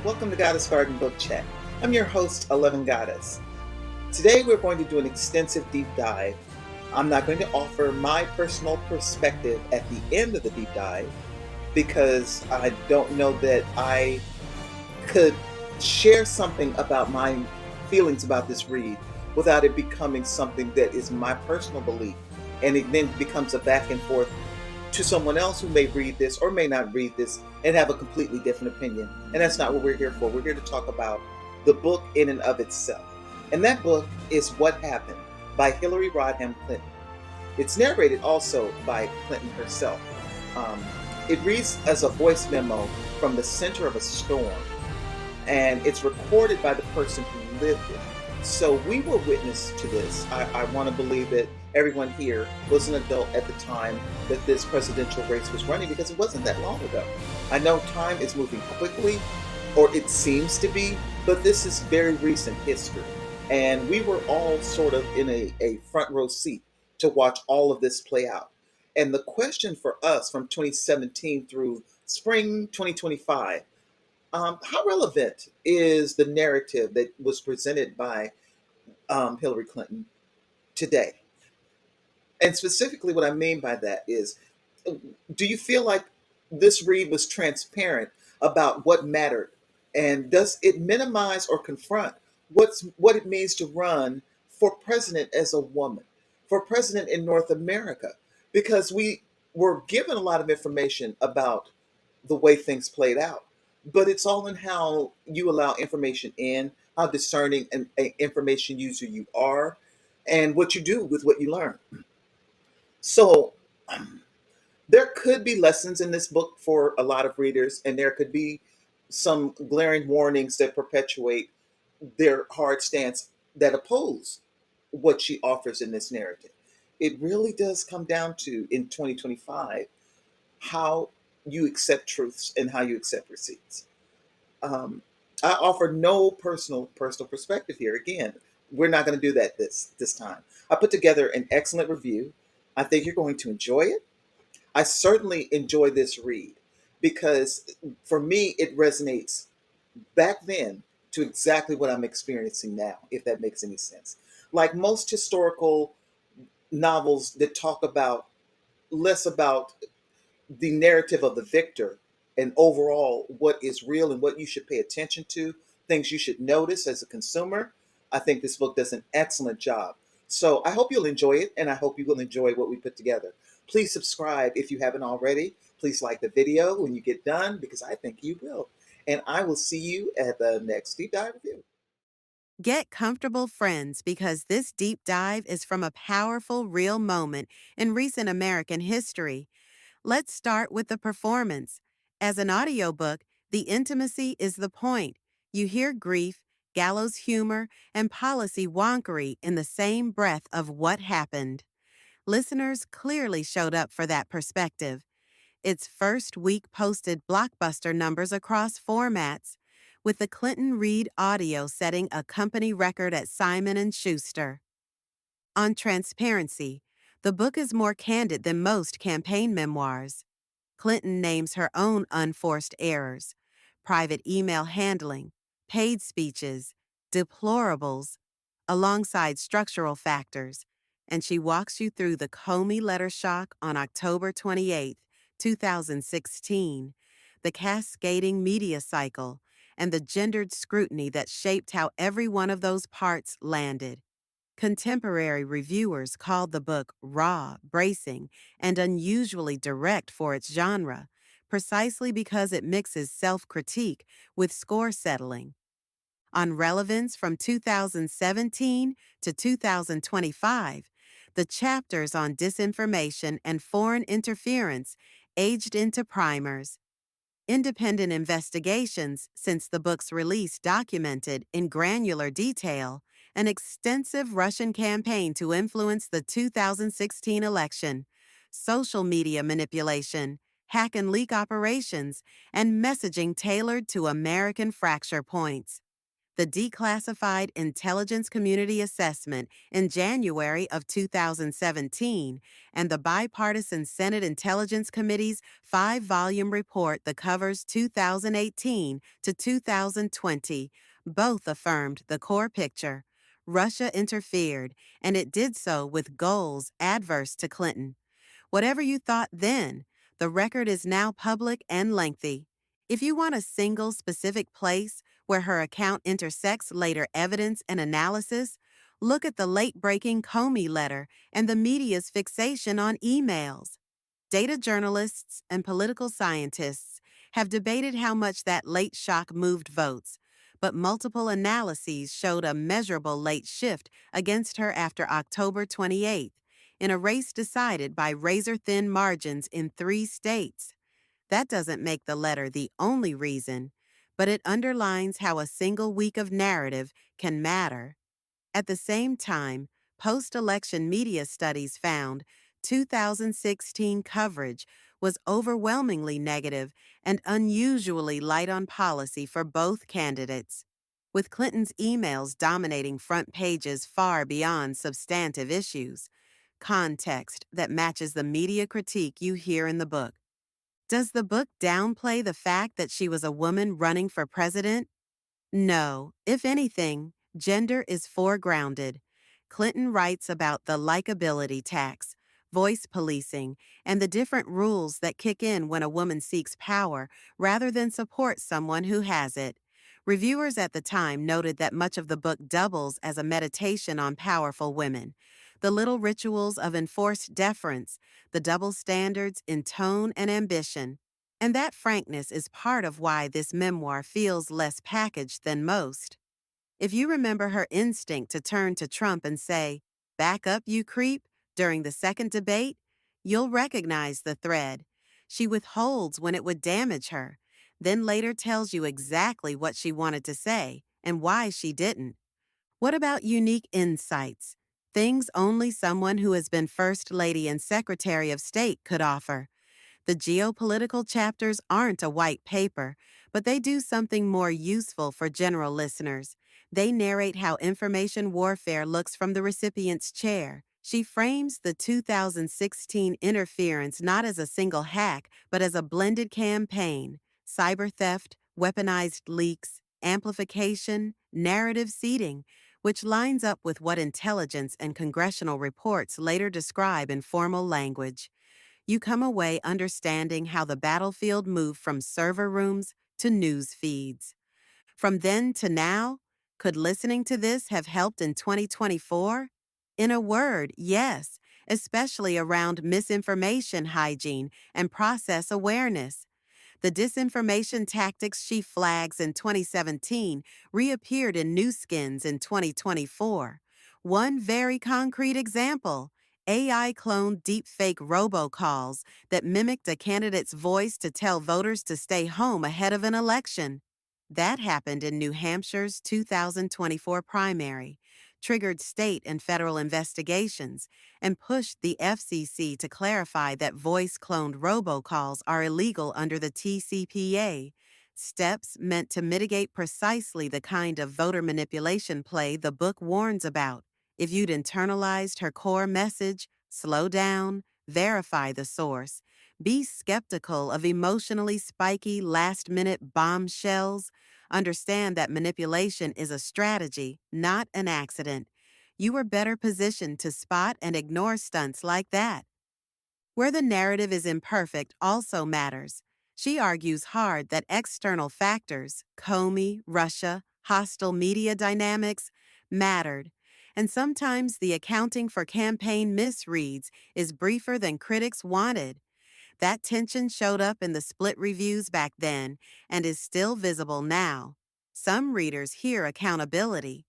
Welcome to Goddess Garden Book Chat. I'm your host, 11 Goddess. Today we're going to do an extensive deep dive. I'm not going to offer my personal perspective at the end of the deep dive because I don't know that I could share something about my feelings about this read without it becoming something that is my personal belief, and it then becomes a back and forth to someone else who may read this or may not read this and have a completely different opinion. And that's not what we're here for. We're here to talk about the book in and of itself. And that book is What Happened by Hillary Rodham Clinton. It's narrated also by Clinton herself. Um, it reads as a voice memo from the center of a storm, and it's recorded by the person who lived it. So we were witness to this. I want to believe that everyone here was an adult at the time that this presidential race was running, because it wasn't that long ago. I know time is moving quickly, or it seems to be, but this is very recent history. And we were all sort of in a front row seat to watch all of this play out. And the question for us from 2017 through spring 2025, how relevant is the narrative that was presented by Hillary Clinton today? And specifically, what I mean by that is, do you feel like this read was transparent about what mattered? And does it minimize or confront what it means to run for president as a woman, for president in North America? Because we were given a lot of information about the way things played out, but it's all in how you allow information in, how discerning an information user you are, and what you do with what you learn. So there could be lessons in this book for a lot of readers, and there could be some glaring warnings that perpetuate their hard stance that oppose what she offers in this narrative. It really does come down to, in 2025, how you accept truths and how you accept receipts. Um, I offer no personal perspective here. Again, we're not going to do that this time. I put together an excellent review. I think you're going to enjoy it. I certainly enjoy this read because for me it resonates back then to exactly what I'm experiencing now, if that makes any sense. Like most historical novels that talk about less about the narrative of the victor and overall what is real and what you should pay attention to, things you should notice as a consumer, I think this book does an excellent job. So I hope you'll enjoy it, and I hope you will enjoy what we put together. Please subscribe if you haven't already. Please like the video when you get done, because I think you will. And I will see you at the next deep dive review. Get comfortable, friends, because this deep dive is from a powerful, real moment in recent American history. Let's start with the performance. As an audiobook, the intimacy is the point. You hear grief, gallows humor, and policy wonkery in the same breath of what happened. Listeners clearly showed up for that perspective. Its first week posted blockbuster numbers across formats, with the Clinton Read audio setting a company record at Simon & Schuster. On transparency, the book is more candid than most campaign memoirs. Clinton names her own unforced errors, private email handling, paid speeches, deplorables, alongside structural factors, and she walks you through the Comey letter shock on October 28, 2016, the cascading media cycle, and the gendered scrutiny that shaped how every one of those parts landed. Contemporary reviewers called the book raw, bracing, and unusually direct for its genre, precisely because it mixes self-critique with score settling. On Relevance from 2017 to 2025, the chapters on disinformation and foreign interference aged into primers. Independent investigations since the book's release documented in granular detail an extensive Russian campaign to influence the 2016 election, social media manipulation, hack and leak operations, and messaging tailored to American fracture points. the Declassified Intelligence Community Assessment in January of 2017, and the Bipartisan Senate Intelligence Committee's 5-volume report that covers 2018 to 2020. Both affirmed the core picture. Russia interfered, and it did so with goals adverse to Clinton. Whatever you thought then, the record is now public and lengthy. If you want a single specific place where her account intersects later evidence and analysis, look at the late-breaking Comey letter and the media's fixation on emails. Data journalists and political scientists have debated how much that late shock moved votes, but multiple analyses showed a measurable late shift against her after October 28th, in a race decided by razor-thin margins in 3 states. That doesn't make the letter the only reason, but it underlines how a single week of narrative can matter. At the same time, post-election media studies found 2016 coverage was overwhelmingly negative and unusually light on policy for both candidates, with Clinton's emails dominating front pages far beyond substantive issues. Context that matches the media critique you hear in the book. Does the book downplay the fact that she was a woman running for president? No, if anything, gender is foregrounded. Clinton writes about the likability tax, voice policing, and the different rules that kick in when a woman seeks power rather than support someone who has it. Reviewers at the time noted that much of the book doubles as a meditation on powerful women. The little rituals of enforced deference, the double standards in tone and ambition. And that frankness is part of why this memoir feels less packaged than most. If you remember her instinct to turn to Trump and say, "Back up, you creep," during the second debate, you'll recognize the thread. She withholds when it would damage her, then later tells you exactly what she wanted to say and why she didn't. What about unique insights? Things only someone who has been First Lady and Secretary of State could offer. The geopolitical chapters aren't a white paper, but they do something more useful for general listeners. They narrate how information warfare looks from the recipient's chair. She frames the 2016 interference not as a single hack, but as a blended campaign: cyber theft, weaponized leaks, amplification, narrative seeding, which lines up with what intelligence and congressional reports later describe in formal language. You come away understanding how the battlefield moved from server rooms to news feeds. From then to now, could listening to this have helped in 2024? In a word, yes, especially around misinformation hygiene and process awareness. The disinformation tactics she flags in 2017 reappeared in new skins in 2024. One very concrete example: AI-cloned deepfake robocalls that mimicked a candidate's voice to tell voters to stay home ahead of an election. That happened in New Hampshire's 2024 primary, triggered state and federal investigations, and pushed the FCC to clarify that voice-cloned robocalls are illegal under the TCPA, steps meant to mitigate precisely the kind of voter manipulation play the book warns about. If you'd internalized her core message, slow down, verify the source, be skeptical of emotionally spiky last-minute bombshells, understand that manipulation is a strategy, not an accident, you are better positioned to spot and ignore stunts like that. Where the narrative is imperfect also matters. She argues hard that external factors, Comey, Russia, hostile media dynamics, mattered, and sometimes the accounting for campaign misreads is briefer than critics wanted. That tension showed up in the split reviews back then and is still visible now. Some readers hear accountability,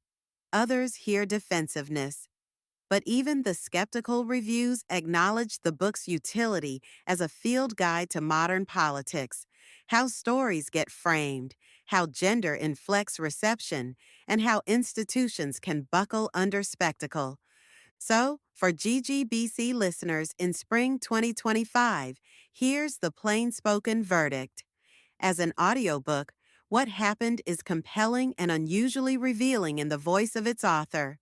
others hear defensiveness. But even the skeptical reviews acknowledge the book's utility as a field guide to modern politics, how stories get framed, how gender inflects reception, and how institutions can buckle under spectacle. So, for GGBC listeners in spring 2025, here's the plain-spoken verdict. As an audiobook, What happened is compelling and unusually revealing in the voice of its author.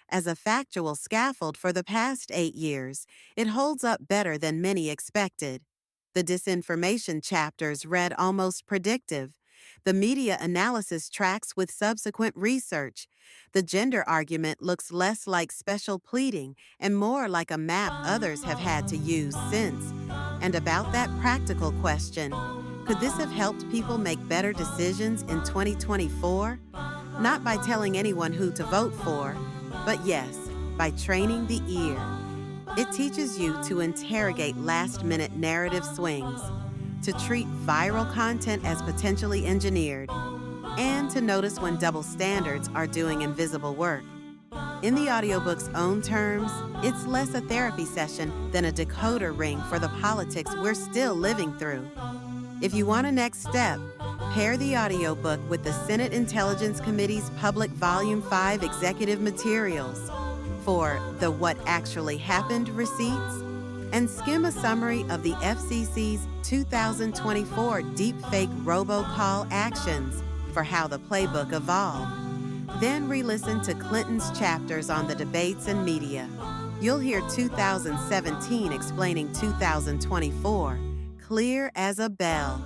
As a factual scaffold for the past 8 years, it holds up better than many expected. The disinformation chapters read almost predictive. The media analysis tracks with subsequent research. The gender argument looks less like special pleading and more like a map others have had to use since. And about that practical question, could this have helped people make better decisions in 2024? Not by telling anyone who to vote for, but yes, by training the ear. It teaches you to interrogate last-minute narrative swings, to treat viral content as potentially engineered, and to notice when double standards are doing invisible work. In the audiobook's own terms, it's less a therapy session than a decoder ring for the politics we're still living through. If you want a next step, pair the audiobook with the Senate Intelligence Committee's Public Volume 5 executive materials for the What Actually Happened receipts, and skim a summary of the FCC's 2024 deepfake robocall actions for how the playbook evolved. Then re-listen to Clinton's chapters on the debates and media. You'll hear 2017 explaining 2024, clear as a bell.